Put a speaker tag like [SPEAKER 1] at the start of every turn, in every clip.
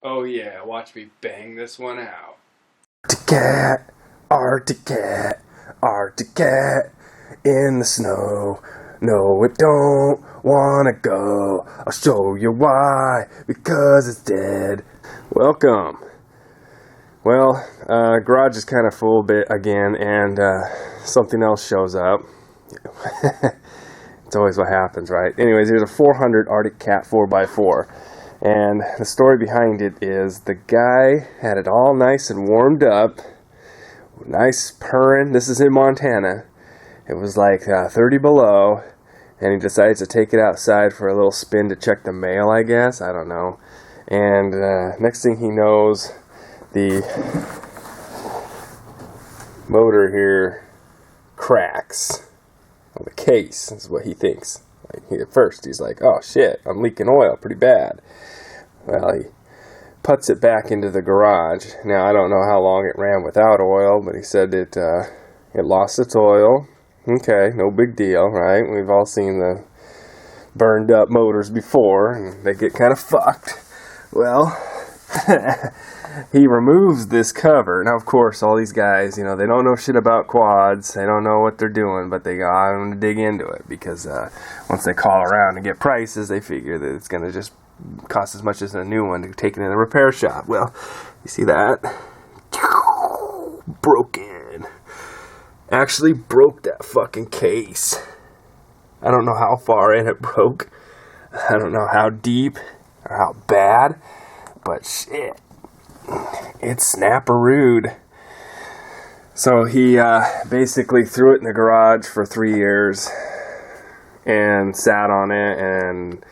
[SPEAKER 1] Oh yeah, watch me bang this one out.
[SPEAKER 2] Cat, Arctic cat, Arctic cat in the snow. No, it don't wanna go. I'll show you why. Because it's dead. Welcome. Well, garage is kind of full bit again, and something else shows up. It's always what happens, right? Anyways, there's a 400 Arctic Cat 4x4. And the story behind it is the guy had it all nice and warmed up. Nice purring. This is in Montana. It was like 30 below. And he decides to take it outside for a little spin to check the mail, I guess. I don't know. And next thing he knows, the motor here cracks. Well, the case is what he thinks. At first, he's like, oh shit, I'm leaking oil pretty bad. Well, he puts it back into the garage. Now, I don't know how long it ran without oil, but he said it lost its oil. Okay, no big deal, right? We've all seen the burned up motors before, and they get kind of fucked. Well, he removes this cover. Now, of course, all these guys, they don't know shit about quads. They don't know what they're doing, but they got to dig into it because once they call around and get prices, they figure that it's going to just cost as much as a new one to take it in the repair shop. Well, you see that? Broken. Actually broke that fucking case. I don't know how far in it broke. I don't know how deep or how bad, but shit. It's snapperooed. So he basically threw it in the garage for 3 years and sat on it, and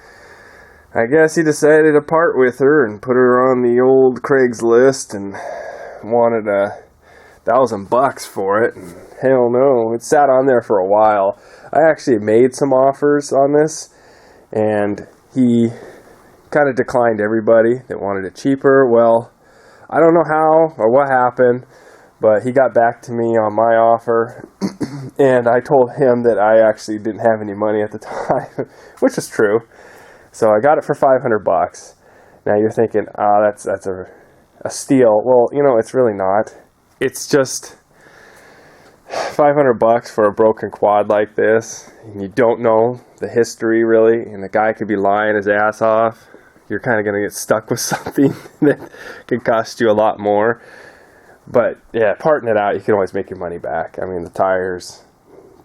[SPEAKER 2] I guess he decided to part with her and put her on the old Craigslist and wanted $1,000 for it. And hell no, it sat on there for a while. I actually made some offers on this, and he kind of declined everybody that wanted it cheaper. Well, I don't know how or what happened, but he got back to me on my offer, and I told him that I actually didn't have any money at the time, which is true. So I got it for $500. Now you're thinking, that's a steal. Well, it's really not. It's just $500 for a broken quad like this, and you don't know the history really, and the guy could be lying his ass off. You're kind of going to get stuck with something that could cost you a lot more. But yeah, parting it out, you can always make your money back. I mean, the tires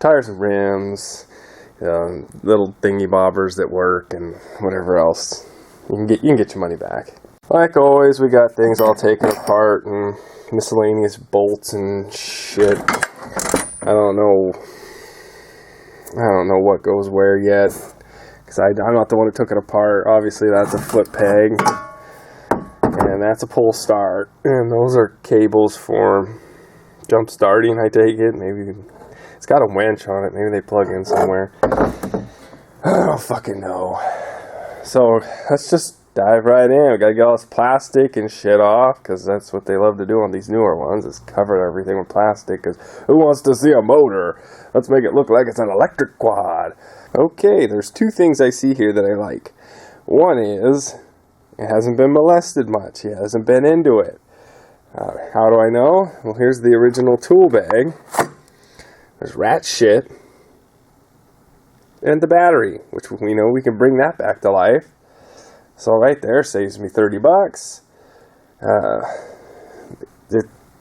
[SPEAKER 2] and rims, little thingy bobbers that work, and whatever else, you can get your money back. Like always, we got things all taken apart and miscellaneous bolts and shit. I don't know what goes where yet, because I'm not the one who took it apart. Obviously, that's a foot peg, and that's a pull start, and those are cables for jump starting, I take it. Maybe it's got a winch on it. Maybe they plug in somewhere. I don't fucking know. So let's just dive right in. We gotta get all this plastic and shit off, because that's what they love to do on these newer ones, is cover everything with plastic, because who wants to see a motor? Let's make it look like it's an electric quad. Okay, there's two things I see here that I like. One is, it hasn't been molested much. He hasn't been into it. How do I know? Well, here's the original tool bag. There's rat shit. And the battery, which we know we can bring that back to life. So right there saves me $30.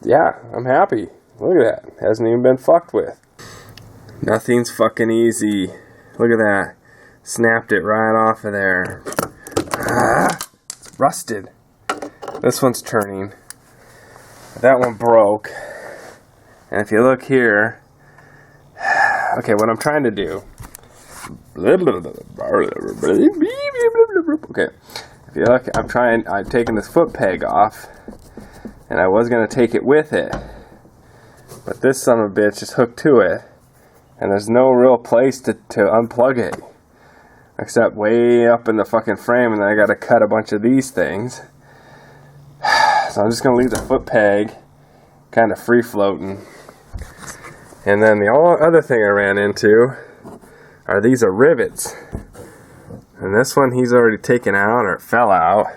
[SPEAKER 2] Yeah, I'm happy. Look at that. Hasn't even been fucked with. Nothing's fucking easy. Look at that. Snapped it right off of there. It's rusted. This one's turning. That one broke. And if you look here, okay, what I'm trying to do. Okay, if you look, I'm taking this foot peg off, and I was going to take it with it, but this son of a bitch is hooked to it, and there's no real place to unplug it, except way up in the fucking frame, and then I got to cut a bunch of these things. So I'm just going to leave the foot peg kind of free floating. And then the other thing I ran into are these rivets. And this one he's already taken out, or it fell out.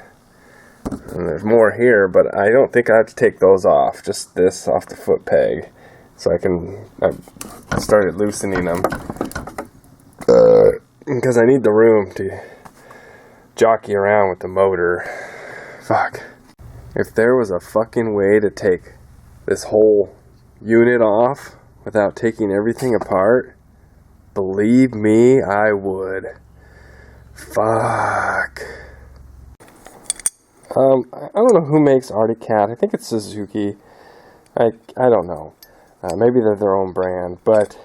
[SPEAKER 2] And there's more here, but I don't think I have to take those off. Just this off the foot peg. So I started loosening them. Because I need the room to jockey around with the motor. Fuck. If there was a fucking way to take this whole unit off without taking everything apart, believe me, I would. Fuck. I don't know who makes Arctic Cat. I think it's Suzuki. I don't know. Maybe they're their own brand, but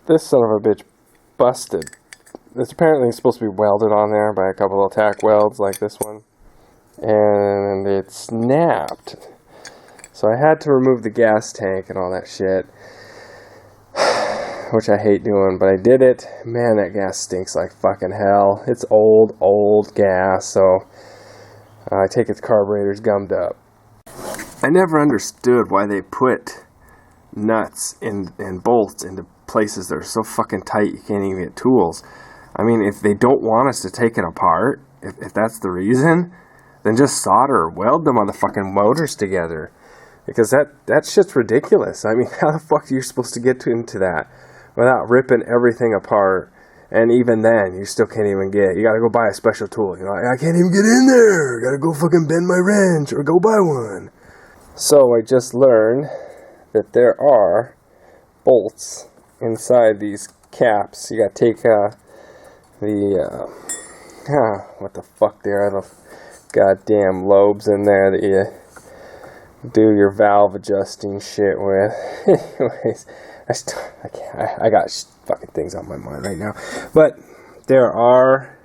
[SPEAKER 2] this son of a bitch busted. It's apparently supposed to be welded on there by a couple of tack welds like this one, and it snapped. So I had to remove the gas tank and all that shit, which I hate doing, but I did it. Man, that gas stinks like fucking hell. It's old gas, so I take it the carburetor's gummed up. I never understood why they put nuts and bolts into places that are so fucking tight you can't even get tools. I mean, if they don't want us to take it apart, if that's the reason, then just solder or weld them on the fucking motors together. Because that shit's ridiculous. I mean, how the fuck are you supposed to get into that without ripping everything apart? And even then, you still can't even get it. You gotta go buy a special tool. You know, I can't even get in there. Gotta go fucking bend my wrench or go buy one. So I just learned that there are bolts inside these caps. You gotta take what the fuck, there are the goddamn lobes in there that you do your valve adjusting shit with. Anyways, I got fucking things on my mind right now. But there are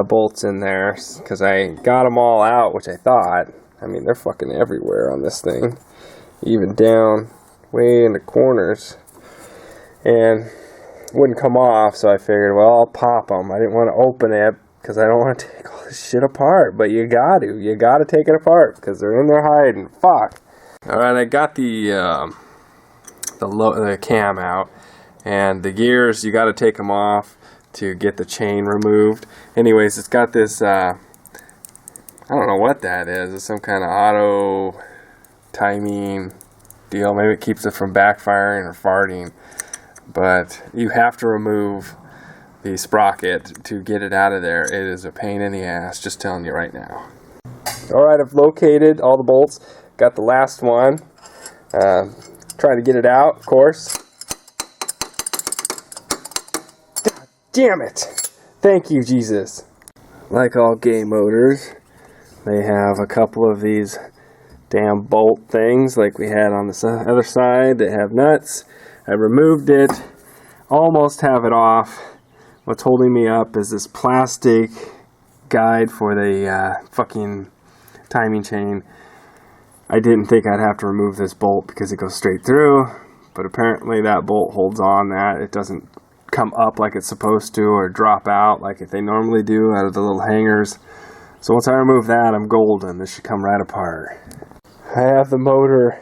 [SPEAKER 2] bolts in there because I got them all out, which I thought. I mean, they're fucking everywhere on this thing, even down way in the corners, and wouldn't come off. So I figured, well, I'll pop them. I didn't want to open it because I don't want to take all this shit apart, but you gotta take it apart because they're in there hiding. Fuck. All right, I got the cam out, and the gears, you gotta take them off to get the chain removed. Anyways, it's got this I don't know what that is. It's some kind of auto timing deal. Maybe it keeps it from backfiring or farting. But you have to remove the sprocket to get it out of there. It is a pain in the ass, just telling you right now. Alright, I've located all the bolts. Got the last one. Trying to get it out, of course. God damn it! Thank you, Jesus. Like all gay motors, they have a couple of these damn bolt things like we had on the other side that have nuts. I removed it, almost have it off. What's holding me up is this plastic guide for the fucking timing chain. I didn't think I'd have to remove this bolt because it goes straight through, but apparently that bolt holds on that. It doesn't come up like it's supposed to or drop out like they normally do out of the little hangers. So once I remove that, I'm golden. This should come right apart. I have the motor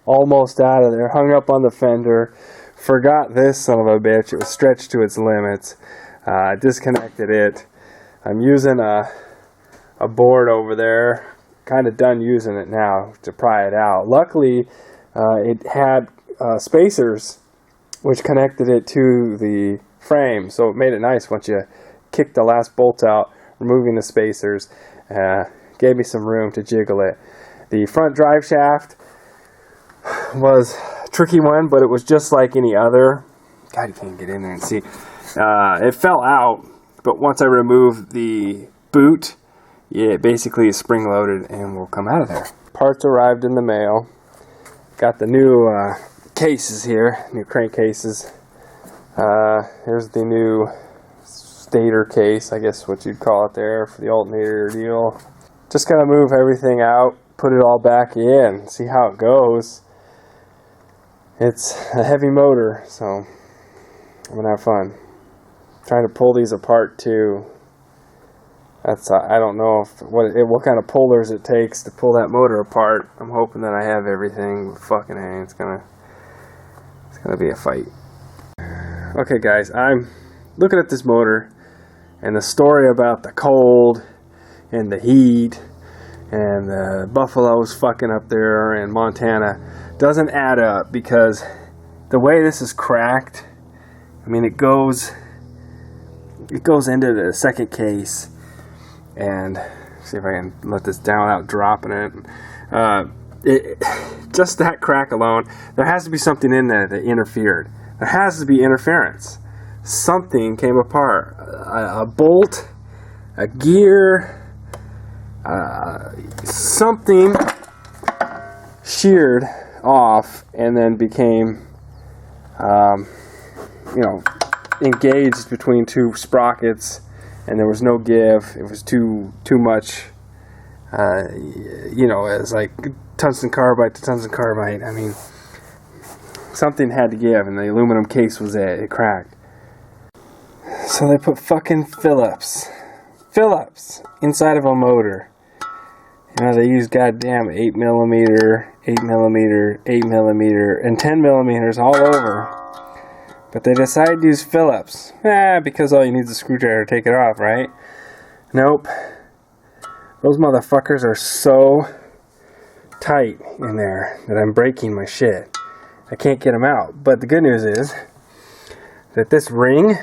[SPEAKER 2] almost out of there, hung up on the fender. Forgot this son of a bitch. It was stretched to its limits. Disconnected it. I'm using a board over there. Kind of done using it now to pry it out. Luckily, it had spacers which connected it to the frame, so it made it nice once you kicked the last bolt out, removing the spacers. Gave me some room to jiggle it. The front drive shaft was a tricky one, but it was just like any other. God, you can't get in there and see. It fell out, but once I removed the boot, yeah, it basically is spring-loaded and will come out of there. Parts arrived in the mail. Got the new cases here, new crankcases. Here's the new stator case, I guess what you'd call it there, for the alternator deal. Just gonna move everything out, put it all back in, see how it goes. It's a heavy motor, so I'm gonna have fun. Trying to pull these apart too. That's I don't know what kind of pullers it takes to pull that motor apart. I'm hoping that I have everything. Fucking A, it's gonna be a fight. Okay, guys, I'm looking at this motor and the story about the cold and the heat and the buffaloes fucking up there in Montana doesn't add up, because the way this is cracked, I mean, it goes into the second case, and see if I can let this down without dropping it. Just that crack alone, there has to be something in there that interfered. There has to be interference. Something came apart. A bolt, a gear, something sheared off and then became, engaged between two sprockets, and there was no give. It was too much. It's like tungsten carbide to tungsten carbide. I mean, something had to give, and the aluminum case was it cracked. So they put fucking Phillips inside of a motor. They use goddamn 8mm, 8mm, 8mm, and 10mm all over. But they decided to use Phillips. Because all you need is a screwdriver to take it off, right? Nope. Those motherfuckers are so tight in there that I'm breaking my shit. I can't get them out. But the good news is that this ring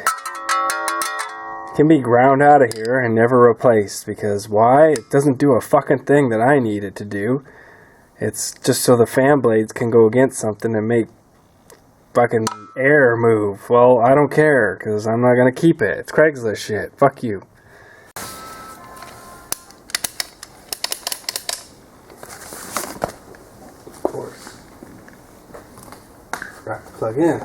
[SPEAKER 2] can be ground out of here and never replaced. Because why? It doesn't do a fucking thing that I need it to do. It's just so the fan blades can go against something and make fucking air move. Well, I don't care, because I'm not going to keep it. It's Craigslist shit. Fuck you. Of course. Forgot to plug in.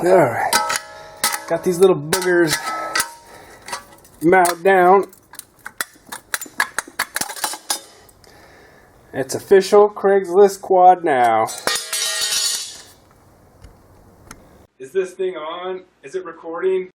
[SPEAKER 2] Alright, got these little boogers mounted down. It's official Craigslist quad now. Is this thing on? Is it recording?